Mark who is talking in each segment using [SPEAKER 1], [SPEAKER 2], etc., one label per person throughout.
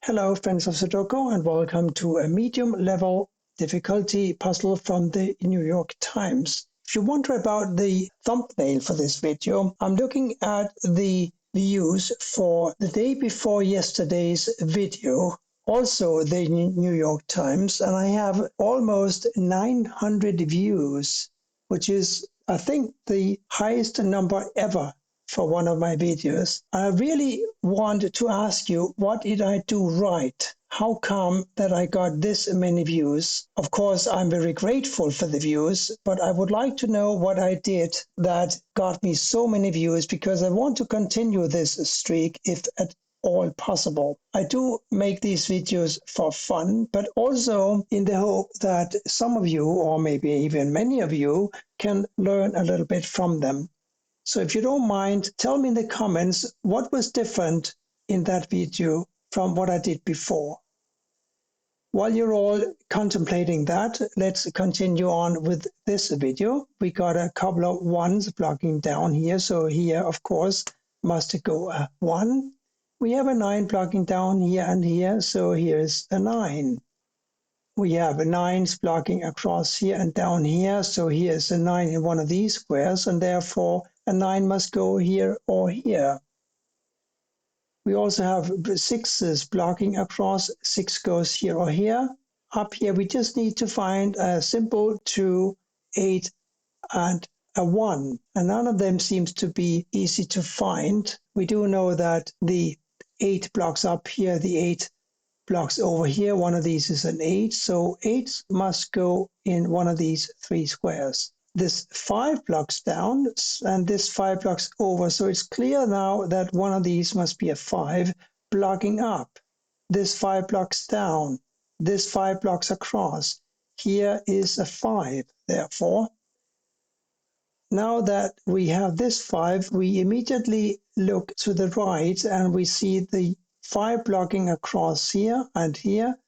[SPEAKER 1] Hello, friends of Sudoku, and welcome to a medium level difficulty puzzle from the New York Times. If you wonder about the thumbnail for this video, I'm looking at the views for the day before yesterday's video, also the New York Times, and I have almost 900 views, which is, I think, the highest number ever for one of my videos. I really want to ask you, what did I do right? How come that I got this many views? Of course, I'm very grateful for the views, but I would like to know what I did that got me so many views, because I want to continue this streak if at all possible. I do make these videos for fun, but also in the hope that some of you, or maybe even many of you, can learn a little bit from them. So if you don't mind, tell me in the comments what was different in that video from what I did before. While you're all contemplating that, let's continue on with this video. We got a couple of ones blocking down here. So here, of course, must go a 1. We have a 9 blocking down here and here. So here's a 9. We have a 9s blocking across here and down here. So here's a 9 in one of these squares, and therefore a 9 must go here or here. We also have 6s blocking across. 6 goes here or here. Up here, we just need to find a simple 2, 8, and a 1. And none of them seems to be easy to find. We do know that the 8 blocks up here, the 8 blocks over here. One of these is an 8, so 8 must go in one of these 3 squares. This 5 blocks down, and this 5 blocks over, so it's clear now that one of these must be a 5 blocking up. This 5 blocks down, this 5 blocks across. Here is a 5, therefore. Now that we have this 5, we immediately look to the right and we see the 5 blocking across here and here,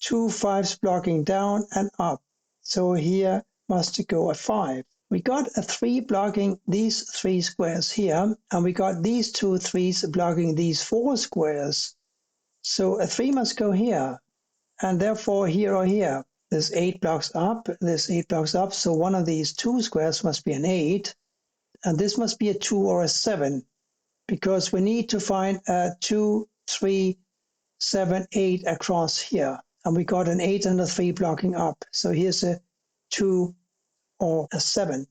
[SPEAKER 1] 2 5s blocking down and up. So here must go a 5. We got a 3 blocking these 3 squares here, and we got these 2 3s blocking these 4 squares. So a 3 must go here, and therefore here or here. This 8 blocks up, this 8 blocks up, so one of these 2 squares must be an 8, and this must be a 2 or a 7, because we need to find a 2, 3, 7, 8 across here. And we got an 8 and a 3 blocking up. So here's a 2 or a 7.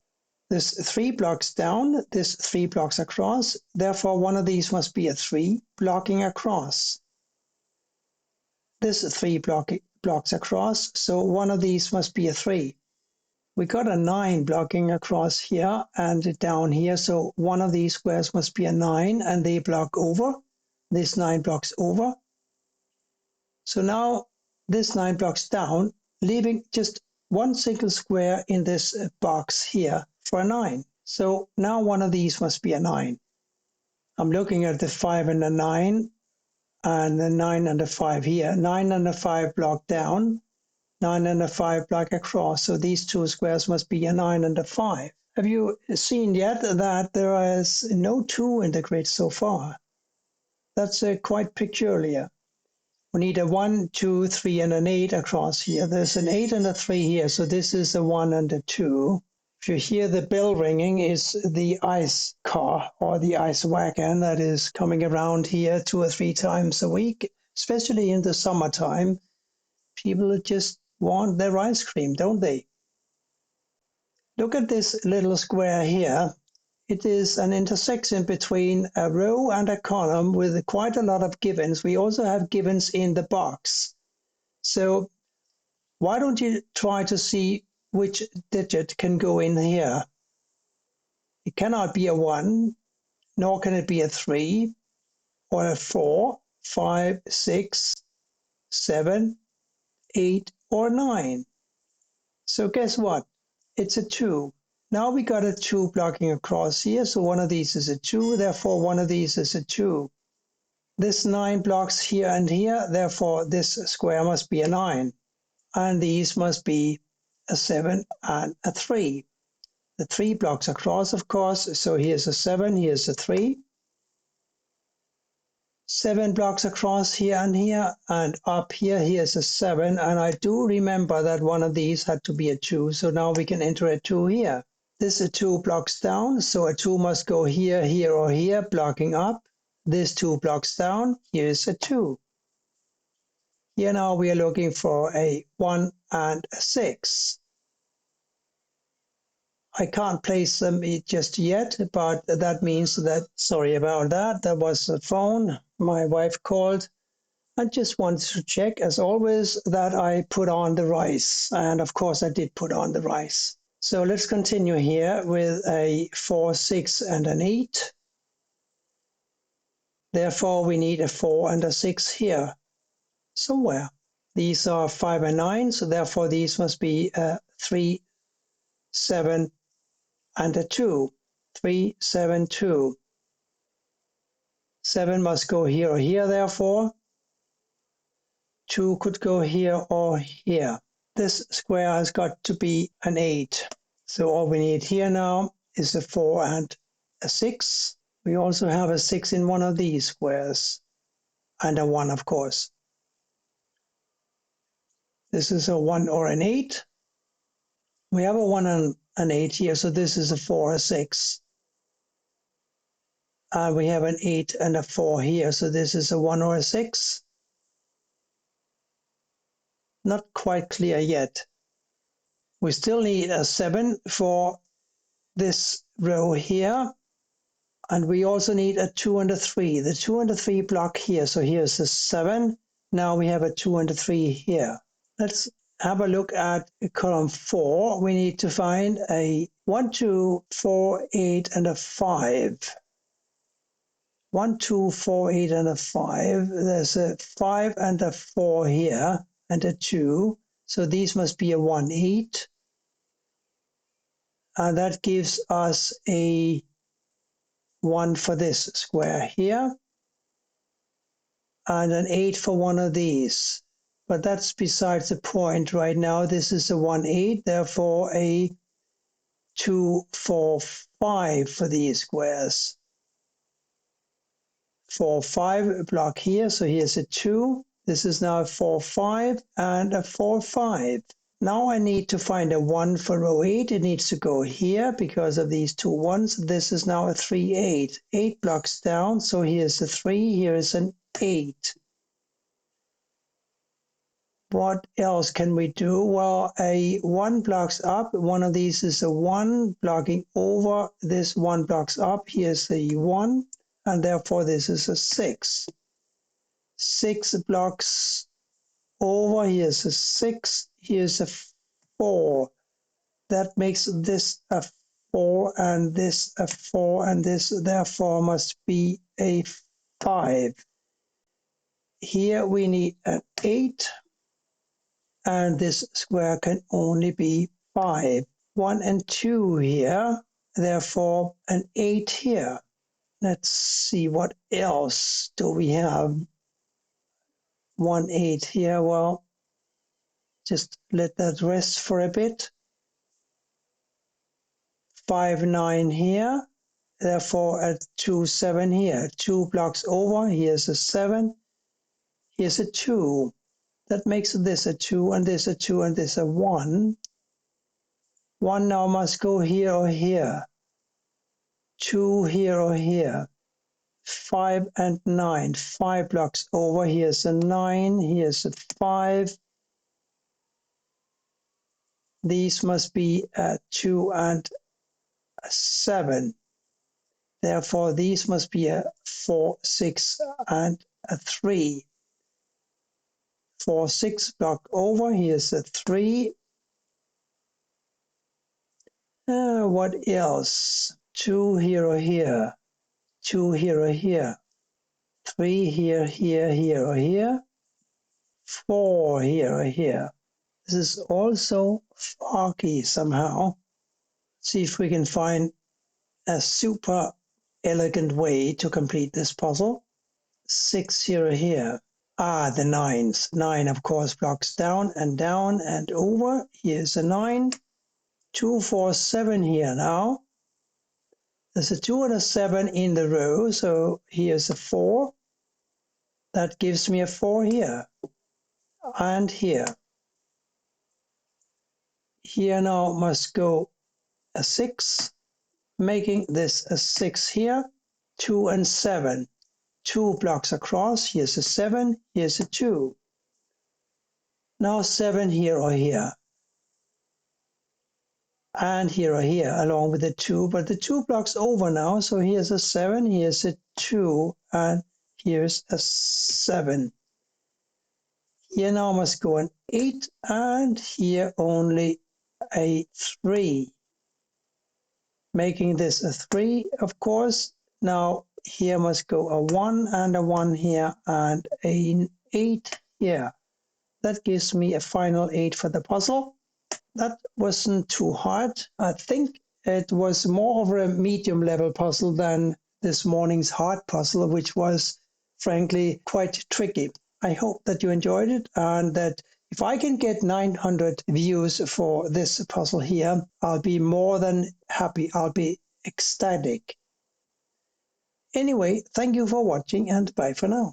[SPEAKER 1] This 3 blocks down, this 3 blocks across. Therefore, one of these must be a 3 blocking across. This 3 blocks across, so one of these must be a 3. We got a 9 blocking across here and down here, so one of these squares must be a 9, and they block over. This 9 blocks over. So now this 9 blocks down, leaving just one single square in this box here for a 9. So now one of these must be a 9. I'm looking at the 5 and the 9, and the 9 and the 5 here. 9 and the 5 block down, 9 and the 5 block across. So these 2 squares must be a 9 and a 5. Have you seen yet that there is no 2 in the grid so far? That's quite peculiar. We need a 1, 2, 3, and an 8 across here. There's an 8 and a 3 here, so this is a 1 and a 2. If you hear the bell ringing, it's the ice car or the ice wagon that is coming around here 2 or 3 times a week, especially in the summertime. People just want their ice cream, don't they? Look at this little square here. It is an intersection between a row and a column with quite a lot of givens. We also have givens in the box. So why don't you try to see which digit can go in here? It cannot be a 1, nor can it be a 3, or a 4, 5, 6, 7, 8, or 9. So guess what? It's a 2. Now we got a 2 blocking across here, so one of these is a 2, therefore one of these is a 2. This 9 blocks here and here, therefore this square must be a 9. And these must be a 7 and a 3. The 3 blocks across, of course, so here's a 7, here's a 3. 7 blocks across here and here, and up here, here's a 7, and I do remember that one of these had to be a 2, so now we can enter a 2 here. This is 2 blocks down, so a 2 must go here, here, or here, blocking up. This 2 blocks down, here's a 2. Here now we are looking for a 1 and a 6. I can't place them just yet, but that means that, sorry about that, that was the phone. My wife called. I just wanted to check, as always, that I put on the rice. And of course, I did put on the rice. So let's continue here with a 4, 6, and an 8. Therefore, we need a 4 and a 6 here somewhere. These are 5 and 9, so therefore these must be 3, 7, and a 2. 3, 7, 2. 7 must go here or here, therefore. 2 could go here or here. This square has got to be an 8. So all we need here now is a 4 and a 6. We also have a 6 in one of these squares, and a 1, of course. This is a 1 or an 8. We have a 1 and an 8 here, so this is a 4 or 6. And we have an 8 and a 4 here, so this is a 1 or a 6. Not quite clear yet. We still need a 7 for this row here. And we also need a 2 and a 3. The 2 and a 3 block here. So here's a 7. Now we have a 2 and a 3 here. Let's have a look at column 4. We need to find a 1, 2, 4, 8, and a 5. 1, 2, 4, 8, and a 5. There's a 5 and a 4 here, and a 2. So these must be a 1, 8. And that gives us a 1 for this square here, and an 8 for one of these. But that's besides the point right now. This is a 1, 8, therefore a 2, 4, 5 for these squares. 4, 5 block here, so here's a 2. This is now a 4, 5, and a 4, 5. Now I need to find a 1 for row 8. It needs to go here because of these 2 1s. This is now a 3, 8. 8 blocks down, so here's a 3, here is an 8. What else can we do? Well, a 1 blocks up. One of these is a 1 blocking over. This 1 blocks up. Here's the 1, and therefore this is a 6. 6 blocks over. Here's a 6. Here's a 4. That makes this a 4, and this a 4, and this therefore must be a 5. Here we need an 8. And this square can only be 5. 1 and 2 here, therefore an 8 here. Let's see, what else do we have? 1, 8 here, well, just let that rest for a bit. 5, 9 here, therefore a 2, 7 here. 2 blocks over, here's a 7, here's a 2. That makes this a 2, and this a 2, and this a 1. 1 now must go here or here. 2 here or here. 5 and 9. 5 blocks over. Here's a 9. Here's a 5. These must be a 2 and a 7. Therefore, these must be a 4, 6, and a 3. 4, 6 block over. Here's a 3. What else? 2 here or here. 2 here or here. 3 here, here, here or here. 4 here or here. This is also foggy somehow. See if we can find a super elegant way to complete this puzzle. 6 here or here. The 9s. 9, of course, blocks down and over. Here's a 9. 2, 4, 7 here now. There's a 2 and a 7 in the row, so here's a 4. That gives me a 4 here and here. Here now must go a 6, making this a 6 here, 2 and 7. 2 blocks across, here's a 7, here's a 2. Now 7 here or here. And here or here along with the 2, but the 2 blocks over now, so here's a 7, here's a 2, and here's a 7. Here now must go an 8, and here only a 3, making this a 3, of course. Now here must go a 1 and a 1 here and an 8 here. That gives me a final 8 for the puzzle. That wasn't too hard. I think it was more of a medium level puzzle than this morning's hard puzzle, which was frankly quite tricky. I hope that you enjoyed it and that if I can get 900 views for this puzzle here, I'll be more than happy. I'll be ecstatic. Anyway, thank you for watching and bye for now.